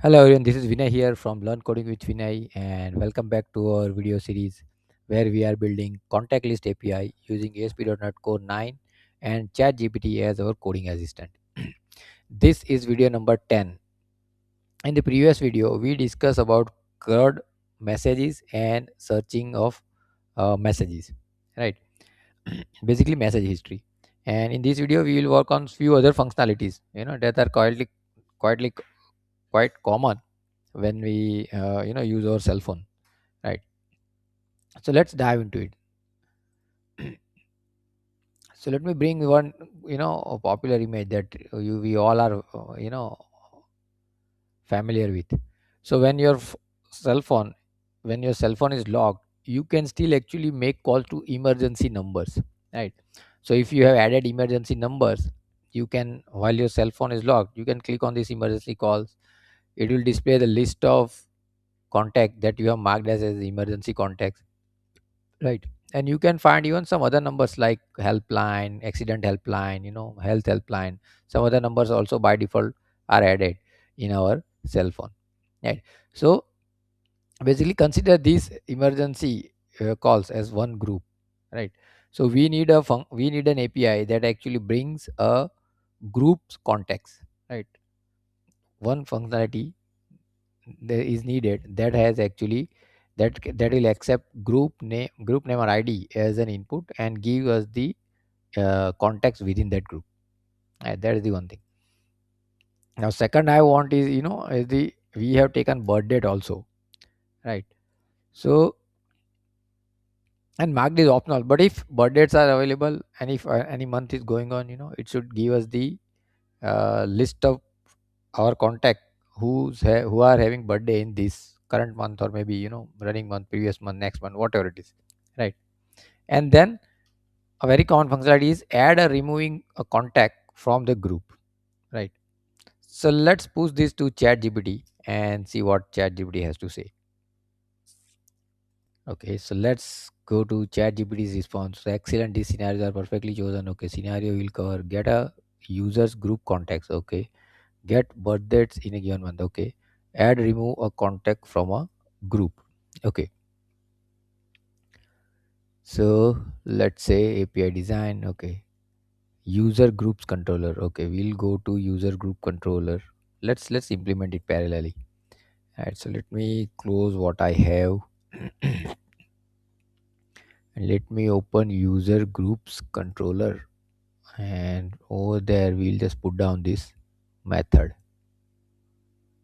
Hello everyone, this is Vinay here from Learn Coding with Vinay, and welcome back to our video series where we are building contact list API using ASP.NET Core 9 and ChatGPT as our coding assistant. This is video number 10. In the previous video, we discussed about CRUD messages and searching of messages, right? Basically message history. And in this video, we will work on few other functionalities, that are quietly quite common when we use our cell phone, right? So let's dive into it. So let me bring one a popular image that we all are familiar with. So cell phone when your cell phone is locked, you can still actually make calls to emergency numbers, right? So if you have added emergency numbers, you can, while your cell phone is locked, you can click on these emergency calls. It will display the list of contact that you have marked as emergency contacts, right? And you can find even some other numbers like helpline, accident helpline, health helpline. Some other numbers also by default are added in our cell phone, right? So basically consider these emergency calls as one group, right? So we need an API that actually brings a group's context, right? One functionality there is needed that has actually that will accept group name or ID as an input and give us the context within that group. That is the one thing. Now second I want is, is the we have taken birth date also, right? So, and marked is optional, but if birth dates are available and if any month is going on, it should give us the list of our contact who are having birthday in this current month, or maybe running month, previous month, next month, whatever it is, right? And then a very common functionality is add or removing a contact from the group, right? So let's push this to ChatGPT and see what ChatGPT has to say. Okay, so let's go to ChatGPT's response. So excellent, these scenarios are perfectly chosen. Okay, scenario will cover get a user's group contacts. Okay, get birth dates in a given month. Okay, add remove a contact from a group. Okay, so let's say API design. Okay, user groups controller. Okay, we'll go to user group controller. Let's implement it parallelly. Alright, so let me close what I have and let me open user groups controller, and over there we'll just put down this method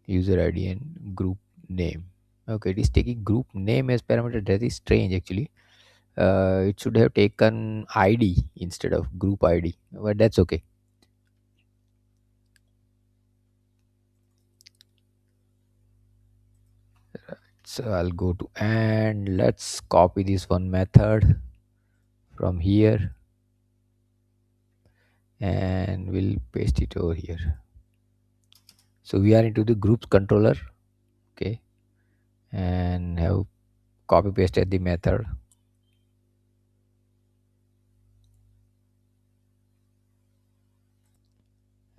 user ID and group name. Okay, it is taking group name as parameter. That is strange actually. It should have taken ID instead of group ID, but that's okay. So I'll go to, and let's copy this one method from here and we'll paste it over here. So we are into the groups controller. Okay, and have copy pasted the method.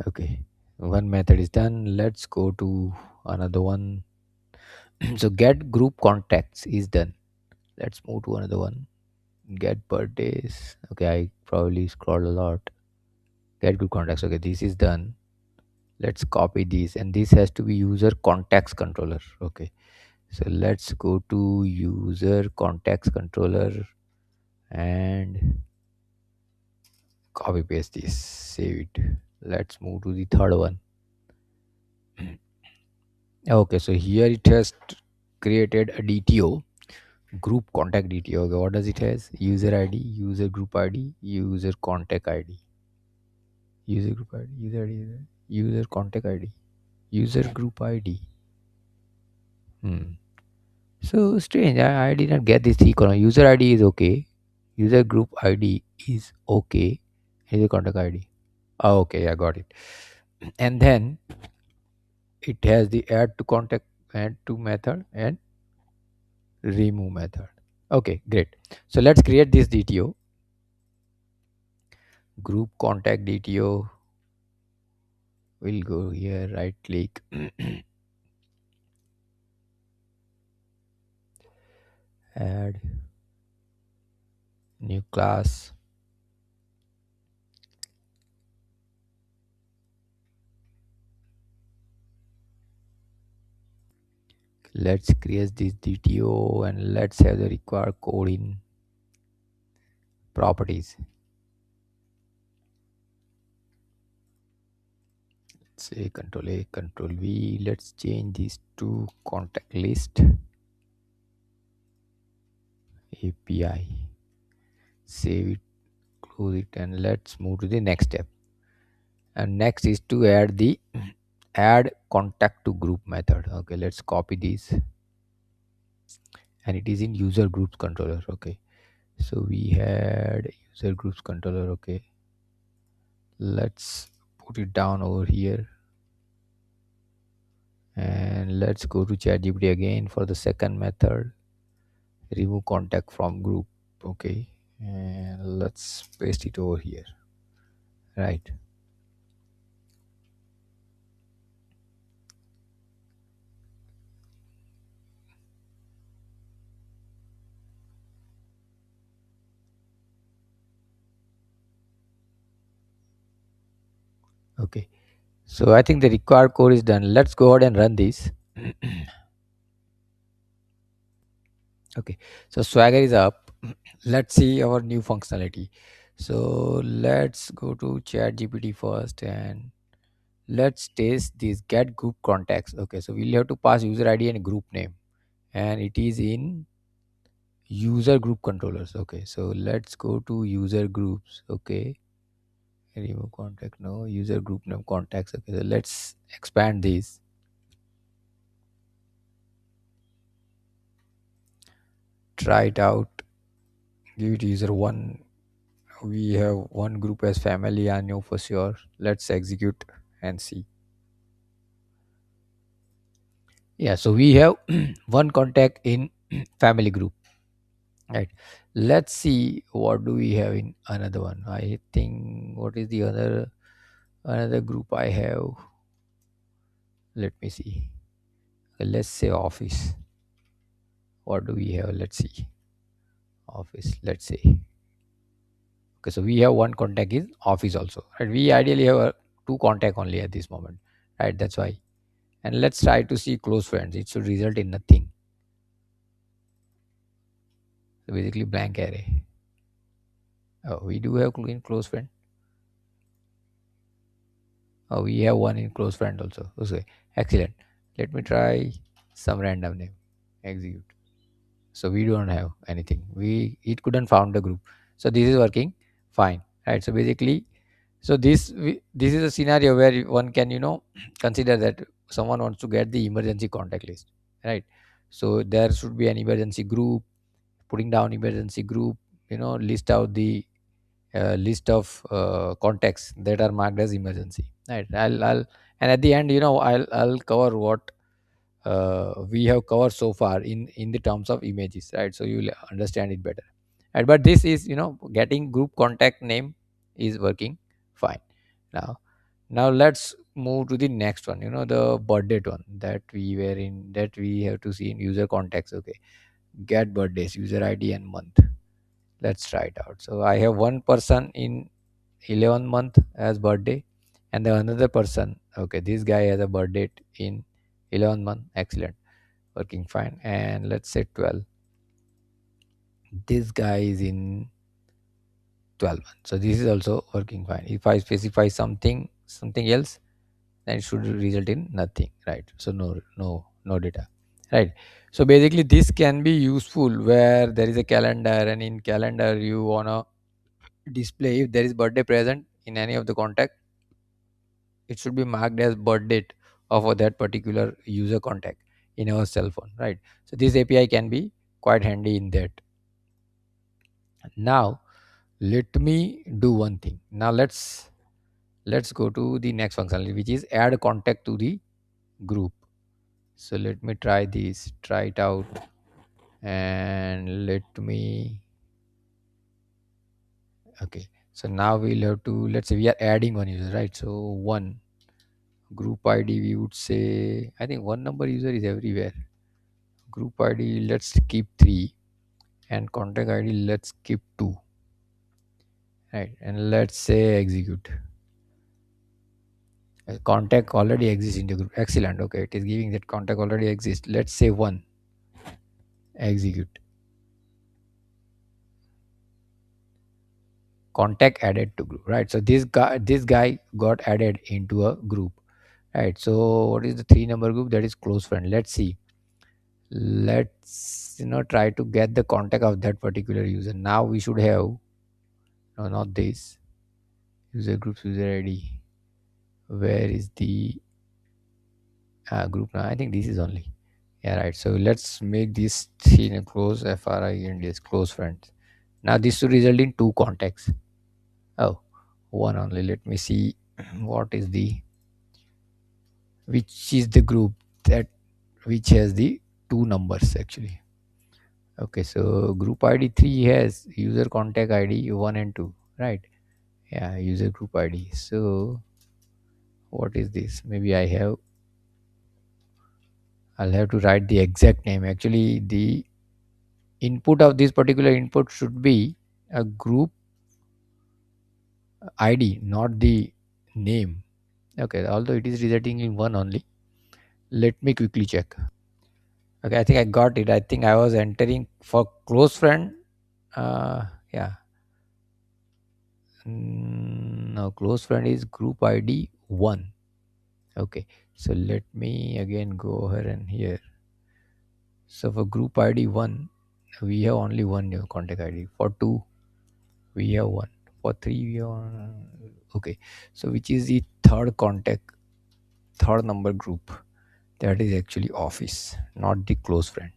Okay, one method is done. Let's go to another one. So get group contacts is done. Let's move to another one. Get birthdays. Okay, I probably scrolled a lot. Get group contacts. Okay, this is done. Let's copy these, and this has to be user contacts controller. Okay, so let's go to user contacts controller and copy paste this, save it. Let's move to the third one. Okay, so here it has created a DTO, group contact DTO. Okay, what does it has? User ID, user group ID, user contact ID, user group ID, user ID, user contact ID, user group ID. So strange. I did not get this three column. User ID is okay. User group ID is okay. User contact ID. Oh, okay, I got it. And then it has the add to contact, add to method, and remove method. Okay, great. So let's create this DTO. Group contact DTO. We'll go here, right click, add new class. Let's create this DTO and let's have the required code in properties. Say control A, control V. Let's change these to contact list API. Save it, close it, and let's move to the next step. And next is to add the add contact to group method. Okay, let's copy this, and it is in user groups controller. Okay, so we had user groups controller. Okay, let's put it down over here, and let's go to ChatGPT again for the second method, remove contact from group. Okay, and let's paste it over here, right? Okay, so I think the required code is done. Let's go ahead and run this. Okay, so Swagger is up. Let's see our new functionality. So let's go to ChatGPT first and let's test this get group contacts. Okay, so we'll have to pass user ID and group name, and it is in user group controllers. Okay, so let's go to user groups. Okay, remove contact, no, user group name contacts. Okay, so let's expand this. Try it out. Give it user one. We have one group as family, I know for sure. Let's execute and see. Yeah, so we have one contact in family group, right? Let's see what do we have in another one. I think what is the another group I have. Let me see. Let's say office. What do we have? Let's see. Office, let's say. Okay, so we have one contact in office also, right? We ideally have two contact only at this moment, right? That's why. And let's try to see close friends. It should result in nothing. So basically blank array. Oh, we do have in close friend. Oh, we have one in close friend also. Okay, excellent. Let me try some random name. Execute. So we don't have anything. It couldn't found the group. So this is working fine, right? So basically, so this is a scenario where one can consider that someone wants to get the emergency contact list, right? So there should be an emergency group. Putting down emergency group, list out the list of contacts that are marked as emergency, right? I'll and at the end, I'll cover what we have covered so far in the terms of images, right? So you'll understand it better, right? But this is, getting group contact name is working fine. Now now let's move to the next one, the birth date one that we have to see in user contacts. Okay, get birthdays, user ID and month. Let's try it out. So I have one person in 11th month as birthday, and the another person. Okay, this guy has a birth date in 11th month. Excellent, working fine. And let's say 12. This guy is in 12 months. So this is also working fine. If I specify something else, then it should result in nothing, right? So no data, right? So basically this can be useful where there is a calendar, and in calendar you wanna display if there is birthday present in any of the contact, it should be marked as birth date of that particular user contact in our cell phone, right? So this API can be quite handy in that. Now let me do one thing. Now let's go to the next functionality, which is add contact to the group. So let me try it out, and let me. Okay, so now we'll have to, let's say we are adding one user, right? So one group ID, we would say, I think one number user is everywhere. Group ID, let's keep three. and contact ID, let's keep 2, right? And let's say execute. Contact already exists in the group. Excellent. Okay, it is giving that contact already exists. Let's say 1, execute. Contact added to group, right? So this guy got added into a group, right? So what is the 3 number group? That is close friend. Let's see. Let's try to get the contact of that particular user. Now we should have, no, not this, user groups, user ID. Where is the group now? I think this is only, yeah, right. So let's make this 3 in a close friend is close friends. Now this should result in 2 contacts. Oh, one only. Let me see what is the, which is the group that which has the 2 numbers actually. Okay, so group ID 3 has user contact ID 1 and 2, right? Yeah, user group ID. So what is this? Maybe I'll have to write the exact name. Actually, the input of this particular input should be a group ID, not the name. Okay, although it is resulting in 1 only. Let me quickly check. Okay, I think I got it. I think I was entering for close friend. Yeah. No, close friend is group ID 1. Okay, so let me again go ahead and here. So for group ID 1, we have only one new contact ID. For 2, we have 1. For 3, we have one. Okay, so which is the third contact, third number group? That is actually office, not the close friend.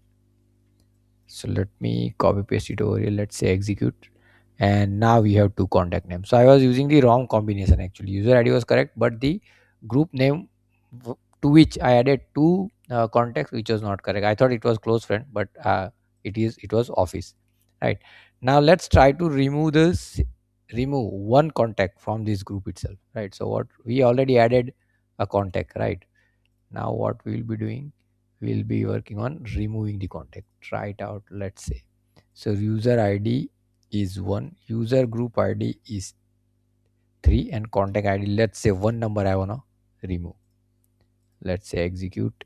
So let me copy paste it over here. Let's say execute, and now we have 2 contact names. So I was using the wrong combination actually. User ID was correct, but the group name to which I added 2 contacts, which was not correct. I thought it was close friend, but it was office, right? Now let's try to remove one contact from this group itself, right? So what we already added a contact, right? Now what we'll be doing, we'll be working on removing the contact. Try it out. Let's say, so user ID is 1, user group ID is 3, and contact ID, let's say 1 number I wanna remove. Let's say execute.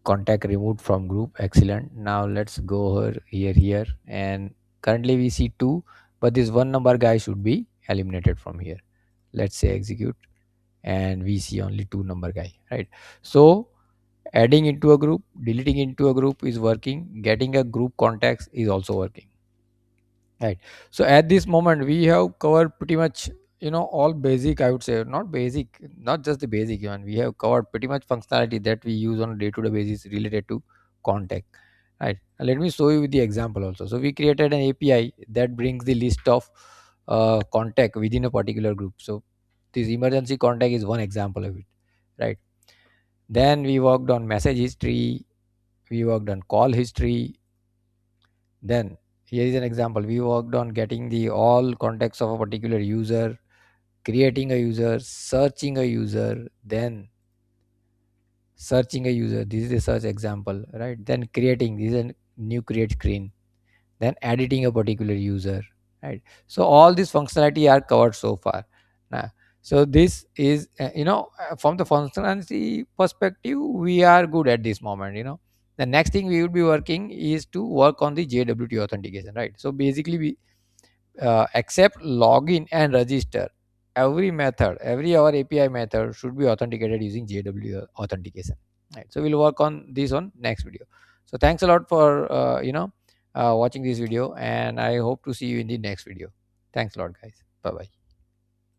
Contact removed from group. Excellent. Now let's go over here, and currently we see 2, but this 1 number guy should be eliminated from here. Let's say execute, and we see only 2 number guy, right? So adding into a group, deleting into a group is working, getting a group contacts is also working, right? So at this moment we have covered pretty much, all basic, I would say. Not basic, not just the basic one. We have covered pretty much functionality that we use on a day-to-day basis related to contact, right? And let me show you with the example also. So we created an API that brings the list of contact within a particular group. So this emergency contact is one example of it, right? Then we worked on message history, we worked on call history. Then here is an example. We worked on getting the all contacts of a particular user, creating a user, searching a user, then searching a user. This is a search example, right? Then creating, this is a new create screen, then editing a particular user, right? So all this functionality are covered so far now. So this is from the functionality perspective, we are good at this moment. The next thing we would be working is to work on the JWT authentication, right? So basically we accept login and register. Every method, every our API method should be authenticated using JW authentication, right? So we'll work on this on next video. So thanks a lot for watching this video, and I hope to see you in the next video. Thanks a lot, guys. Bye bye.